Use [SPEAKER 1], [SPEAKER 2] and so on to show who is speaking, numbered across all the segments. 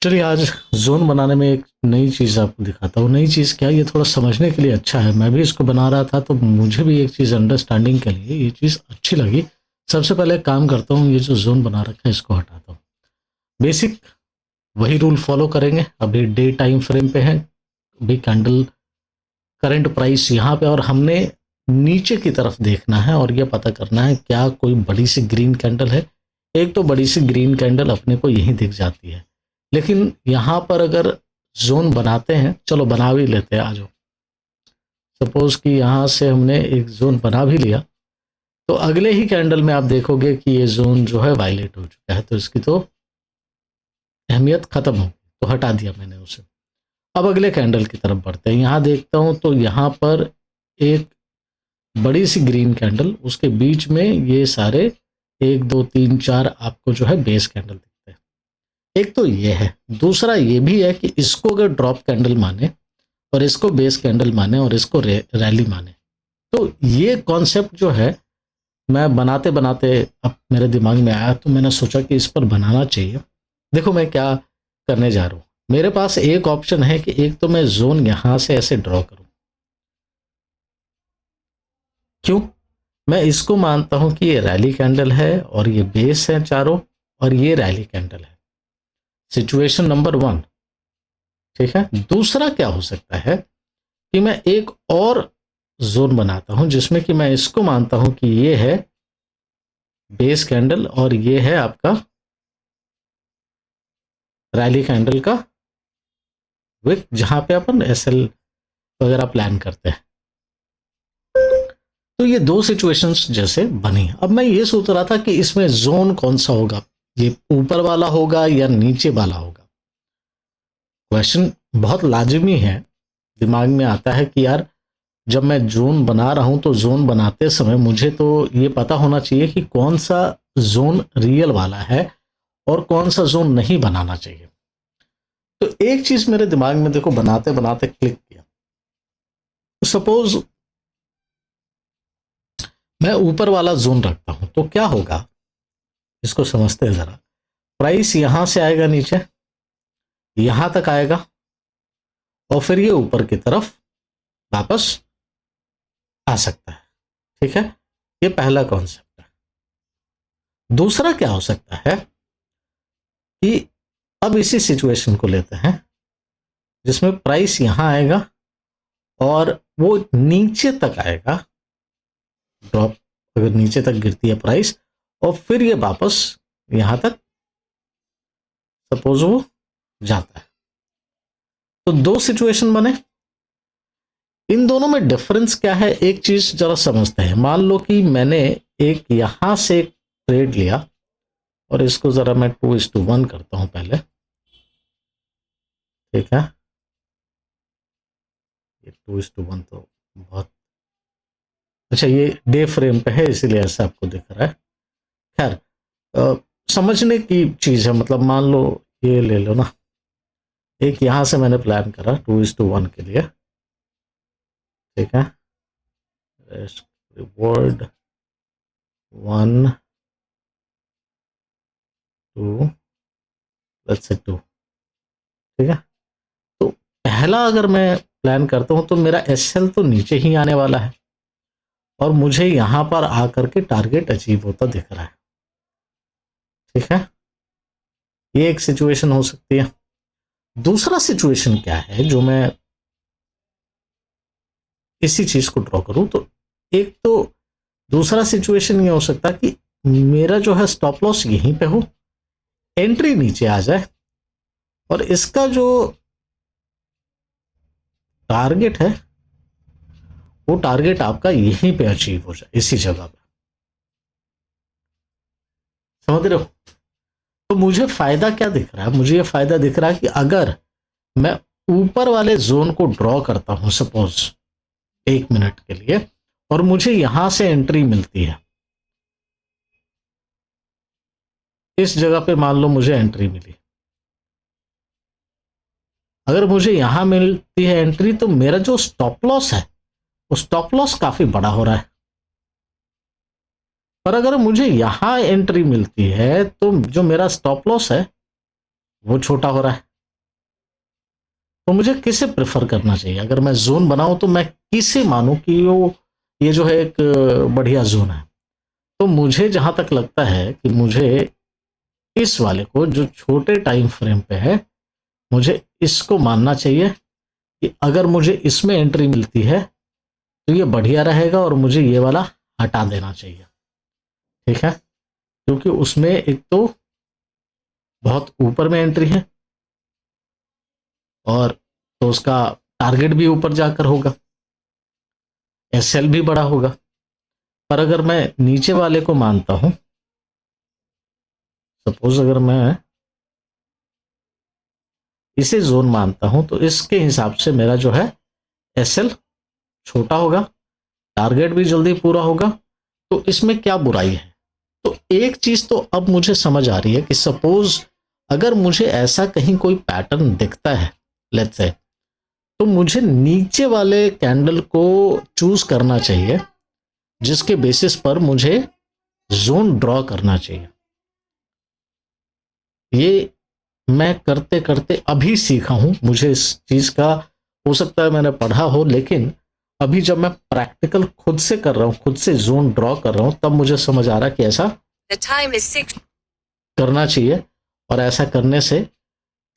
[SPEAKER 1] चलिए आज ज़ोन बनाने में एक नई चीज़ आपको दिखाता हूँ। नई चीज़ क्या है, ये थोड़ा समझने के लिए अच्छा है। मैं भी इसको बना रहा था तो मुझे भी एक चीज़ अंडरस्टैंडिंग के लिए ये चीज़ अच्छी लगी। सबसे पहले एक काम करता हूँ, ये जो ज़ोन बना रखा है इसको हटाता हूँ। बेसिक वही रूल फ़ॉलो करेंगे। अभी डे टाइम फ्रेम पे है, अभी कैंडल करंट प्राइस यहाँ पे और हमने नीचे की तरफ देखना है और ये पता करना है क्या कोई बड़ी सी ग्रीन कैंडल है। एक तो बड़ी सी ग्रीन कैंडल अपने को यहीं दिख जाती है, लेकिन यहाँ पर अगर जोन बनाते हैं, चलो बना भी लेते हैं, आ जाओ। सपोज कि यहाँ से हमने एक जोन बना भी लिया तो अगले ही कैंडल में आप देखोगे कि ये जोन जो है वायलेट हो चुका है, तो इसकी तो अहमियत खत्म हो, तो हटा दिया मैंने उसे। अब अगले कैंडल की तरफ बढ़ते हैं। यहाँ देखता हूँ तो यहाँ पर एक बड़ी सी ग्रीन कैंडल, उसके बीच में ये सारे 1 2 3 4 आपको जो है बेस कैंडल दिखते हैं। एक तो ये है, दूसरा ये भी है कि इसको अगर ड्रॉप कैंडल माने और इसको बेस कैंडल माने और इसको रैली माने, तो ये कॉन्सेप्ट जो है मैं बनाते बनाते अब मेरे दिमाग में आया, तो मैंने सोचा कि इस पर बनाना चाहिए। देखो मैं क्या करने जा रहा हूँ। मेरे पास एक ऑप्शन है कि एक तो मैं जोन यहां से ऐसे ड्रॉ करूं। क्यों? मैं इसको मानता हूं कि ये रैली कैंडल है और ये बेस है चारों, और ये रैली कैंडल है। Situation number 1। ठीक है। दूसरा क्या हो सकता है कि मैं एक और जोन बनाता हूं जिसमें कि मैं इसको मानता हूं कि ये है बेस कैंडल और ये है आपका रैली कैंडल का विक, जहां पे अपन एसएल वगैरह प्लान करते हैं। तो ये दो सिचुएशंस जैसे बनी। अब मैं ये सोच रहा था कि इसमें जोन कौन सा होगा, ये ऊपर वाला होगा या नीचे वाला होगा। क्वेश्चन बहुत लाजिमी है, दिमाग में आता है कि यार जब मैं जोन बना रहा हूं तो जोन बनाते समय मुझे तो ये पता होना चाहिए कि कौन सा जोन रियल वाला है और कौन सा जोन नहीं बनाना चाहिए। तो एक चीज मेरे दिमाग में देखो बनाते बनाते क्लिक किया। सपोज मैं ऊपर वाला जोन रखता हूं तो क्या होगा, इसको समझते हैं जरा। प्राइस यहां से आएगा नीचे, यहां तक आएगा और फिर ये ऊपर की तरफ वापस आ सकता है। ठीक है, ये पहला कॉन्सेप्ट है। दूसरा क्या हो सकता है कि अब इसी सिचुएशन को लेते हैं जिसमें प्राइस यहां आएगा और वो नीचे तक आएगा, ड्रॉप अगर नीचे तक गिरती है प्राइस, और फिर ये वापस यहां तक सपोज वो जाता है। तो दो सिचुएशन बने। इन दोनों में डिफरेंस क्या है, एक चीज जरा समझते हैं। मान लो कि मैंने एक यहां से एक ट्रेड लिया और इसको जरा मैं 2:1 करता हूं पहले। ठीक है, ये 2:1 तो बहुत अच्छा, ये डे फ्रेम पे है इसीलिए ऐसा आपको दिख रहा है। खैर, समझने की चीज है। मतलब मान लो ये ले लो ना, एक यहां से मैंने प्लान करा 2:1 के लिए। ठीक है, रिवॉर्ड 1 2 लेट्स से 2। ठीक है, तो पहला अगर मैं प्लान करता हूं तो मेरा एसएल तो नीचे ही आने वाला है और मुझे यहां पर आकर के टारगेट अचीव होता दिख रहा है। ठीक है, ये एक सिचुएशन हो सकती है। दूसरा सिचुएशन क्या है जो मैं इसी चीज को ड्रॉ करूं, तो एक तो दूसरा सिचुएशन ये हो सकता है कि मेरा जो है स्टॉप लॉस यहीं पे हो, एंट्री नीचे आ जाए और इसका जो टारगेट है वो टारगेट आपका यहीं पे अचीव हो जाए, इसी जगह पे। समझ रहे हो? तो मुझे फायदा क्या दिख रहा है, मुझे ये फायदा दिख रहा है कि अगर मैं ऊपर वाले जोन को ड्रॉ करता हूं सपोज 1 मिनट के लिए और मुझे यहां से एंट्री मिलती है, इस जगह पे मान लो मुझे एंट्री मिली, अगर मुझे यहां मिलती है एंट्री तो मेरा जो स्टॉप लॉस है वो स्टॉप लॉस काफी बड़ा हो रहा है। पर अगर मुझे यहां एंट्री मिलती है तो जो मेरा स्टॉप लॉस है वो छोटा हो रहा है। तो मुझे किसे प्रेफर करना चाहिए? अगर मैं जोन बनाऊं तो मैं किसे मानूं कि वो ये जो है एक बढ़िया जोन है? तो मुझे जहां तक लगता है कि मुझे इस वाले को, जो छोटे टाइम फ्रेम पे है, मुझे इसको मानना चाहिए कि अगर मुझे इसमें एंट्री मिलती है तो ये बढ़िया रहेगा, और मुझे ये वाला हटा देना चाहिए। ठीक है, क्योंकि उसमें एक तो बहुत ऊपर में एंट्री है, और तो उसका टारगेट भी ऊपर जाकर होगा, एसएल भी बड़ा होगा। पर अगर मैं नीचे वाले को मानता हूं, सपोज अगर मैं इसे जोन मानता हूं, तो इसके हिसाब से मेरा जो है एसएल छोटा होगा, टारगेट भी जल्दी पूरा होगा। तो इसमें क्या बुराई है? तो एक चीज तो अब मुझे समझ आ रही है कि सपोज अगर मुझे ऐसा कहीं कोई पैटर्न दिखता है, लेट्स से, तो मुझे नीचे वाले कैंडल को चूज करना चाहिए, जिसके बेसिस पर मुझे जोन ड्रॉ करना चाहिए। ये मैं करते करते अभी सीखा हूं, मुझे इस चीज का, हो सकता है मैंने पढ़ा हो, लेकिन अभी जब मैं प्रैक्टिकल खुद से कर रहा हूं, खुद से जोन ड्रॉ कर रहा हूं, तब मुझे समझ आ रहा है कि ऐसा करना चाहिए। और ऐसा करने से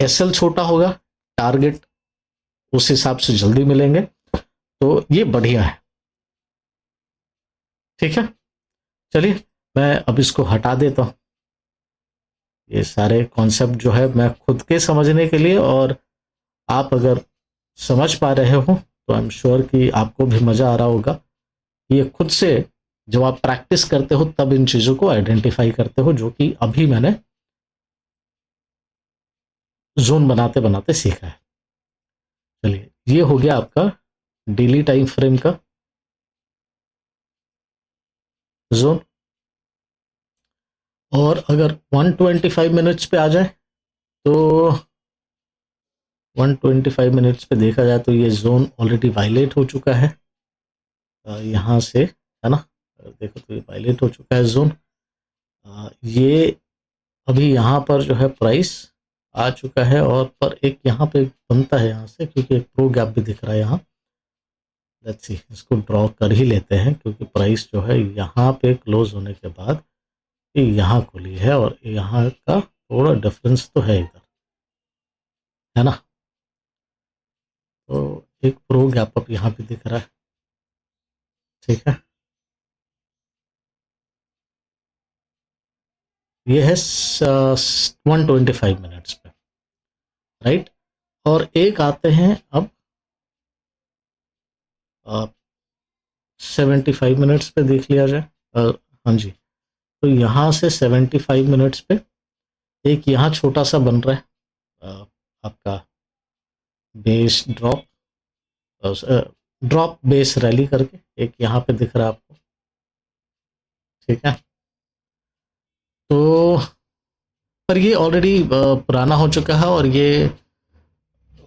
[SPEAKER 1] एसएल छोटा होगा, टारगेट उस हिसाब से जल्दी मिलेंगे, तो ये बढ़िया है। ठीक है, चलिए मैं अब इसको हटा देता हूं। ये सारे कॉन्सेप्ट जो है मैं खुद के समझने के लिए, और आप अगर समझ पा रहे हो तो आई एम श्योर कि आपको भी मजा आ रहा होगा। ये खुद से जब आप प्रैक्टिस करते हो तब इन चीजों को आइडेंटिफाई करते हो, जो कि अभी मैंने जोन बनाते बनाते सीखा है। चलिए, ये हो गया आपका डेली टाइम फ्रेम का जोन। और अगर 125 मिनट्स पे आ जाए, तो 125 मिनट्स पे देखा जाए तो ये जोन ऑलरेडी वायलेट हो चुका है, यहाँ से, है ना? देखो तो ये वायलेट हो चुका है जोन। ये अभी यहाँ पर जो है प्राइस आ चुका है, और पर एक यहाँ पे बनता है यहाँ से, क्योंकि एक प्रो गैप भी दिख रहा है यहाँ। लेट्स सी, इसको ड्रॉ कर ही लेते हैं, क्योंकि प्राइस जो है यहाँ पे क्लोज होने के बाद ये यहाँ खुली है, और यहाँ का थोड़ा डिफरेंस तो है इधर, है ना? तो एक प्रो गैप अप यहाँ पे दिख रहा है। ठीक है, ये है 125 मिनट्स पे, राइट? और एक आते हैं अब 75 मिनट्स पे, देख लिया जाए। हाँ जी, तो यहाँ से 75 मिनट्स पे एक यहाँ छोटा सा बन रहा है, आपका base drop, drop base rally करके एक यहाँ पे दिख रहा है आपको। ठीक है, तो पर ये ऑलरेडी पुराना हो चुका है, और ये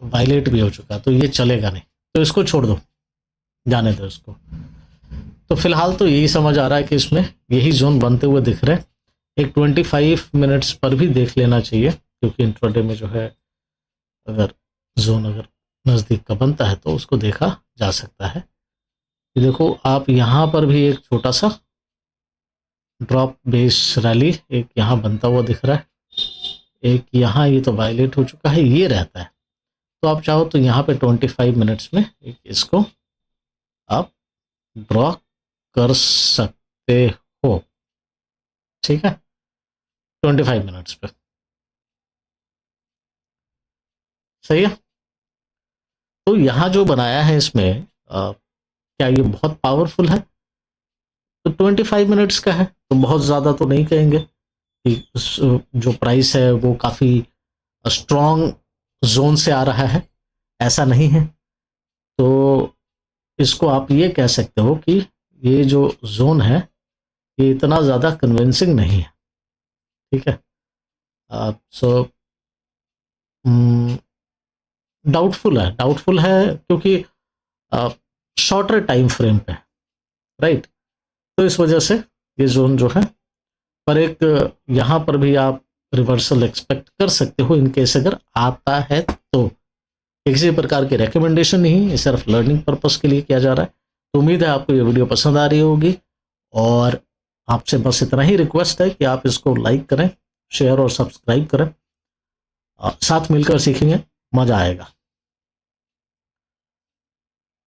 [SPEAKER 1] वायलेट भी हो चुका है, तो ये चलेगा नहीं, तो इसको छोड़ दो, जाने दो इसको। तो फिलहाल तो यही समझ आ रहा है कि इसमें यही जोन बनते हुए दिख रहे हैं। एक 25 मिनट्स पर भी देख लेना चाहिए, क्योंकि इंट्राडे में जो है अगर जोन अगर नज़दीक का बनता है तो उसको देखा जा सकता है। देखो आप यहाँ पर भी एक छोटा सा ड्रॉप बेस रैली एक यहाँ बनता हुआ दिख रहा है, एक यहाँ, ये तो वायलेट हो चुका है, ये रहता है। तो आप चाहो तो यहाँ पे 25 मिनट्स में एक इसको आप ड्रॉ कर सकते हो। ठीक है, 25 मिनट्स पे सही है। तो यहाँ जो बनाया है इसमें, क्या ये बहुत पावरफुल है? तो 25 मिनट्स का है, तो बहुत ज़्यादा तो नहीं कहेंगे कि जो प्राइस है वो काफ़ी स्ट्रॉन्ग जोन से आ रहा है, ऐसा नहीं है। तो इसको आप ये कह सकते हो कि ये जो जोन है ये इतना ज़्यादा कन्विंसिंग नहीं है। ठीक है, सो डाउटफुल है क्योंकि शॉर्टर टाइम फ्रेम पे, राइट? तो इस वजह से ये जोन जो है, पर एक यहाँ पर भी आप रिवर्सल एक्सपेक्ट कर सकते हो इन केस अगर आता है तो, ये किसी प्रकार की रिकमेंडेशन नहीं, ये सिर्फ लर्निंग पर्पस के लिए किया जा रहा है। तो उम्मीद है आपको ये वीडियो पसंद आ रही होगी, और आपसे बस इतना ही रिक्वेस्ट है कि आप इसको लाइक करें, शेयर और सब्सक्राइब करें। साथ मिलकर सीखेंगे, मजा आएगा।